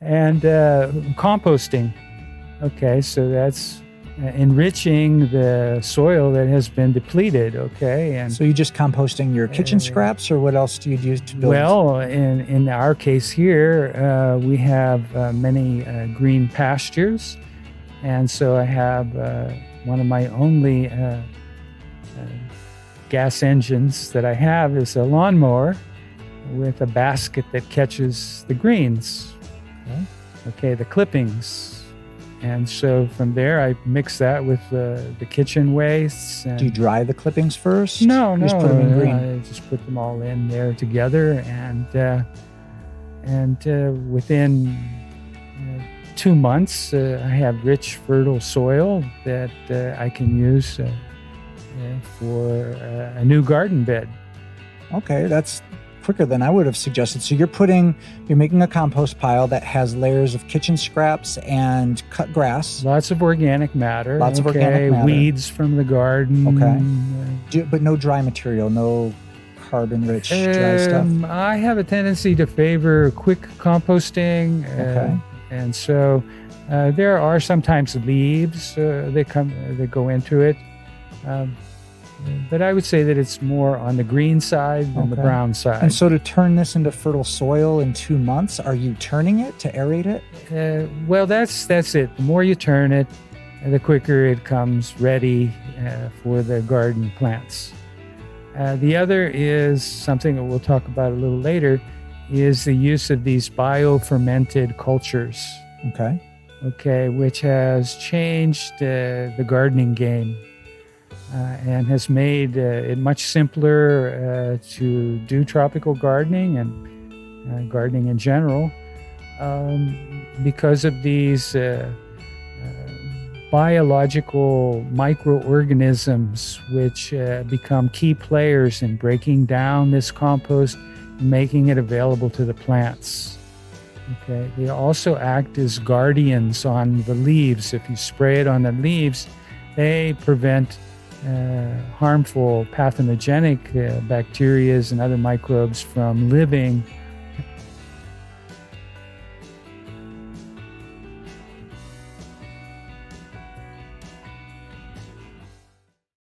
And composting. Okay, so that's enriching the soil that has been depleted. Okay, and So you just composting your kitchen scraps, or what else do you use to build? well, in our case here, we have many green pastures, and so I have one of my only gas engines that I have is a lawnmower with a basket that catches the greens. Okay, the clippings. And so from there, I mix that with the kitchen wastes. And Do you dry the clippings first? no, You just put them in green. I just put them all in there together, and within 2 months, I have rich, fertile soil that I can use for a new garden bed. Okay, that's quicker than I would have suggested. So you're making a compost pile that has layers of kitchen scraps and cut grass. Lots of organic matter. Lots of organic matter. Weeds from the garden. Okay. But no dry material, no carbon-rich dry stuff? I have a tendency to favor quick composting. Okay. And so there are sometimes leaves that go into it. But I would say that it's more on the green side than the brown side. And so to turn this into fertile soil in 2 months, are you turning it to aerate it? Well, that's it. The more you turn it, the quicker it comes ready for the garden plants. The other is something that we'll talk about a little later, is the use of these bio-fermented cultures. Okay, which has changed the gardening game. And has made it much simpler to do tropical gardening and gardening in general because of these biological microorganisms which become key players in breaking down this compost and making it available to the plants. Okay, they also act as guardians on the leaves. If you spray it on the leaves, they prevent harmful pathogenic bacteria and other microbes from living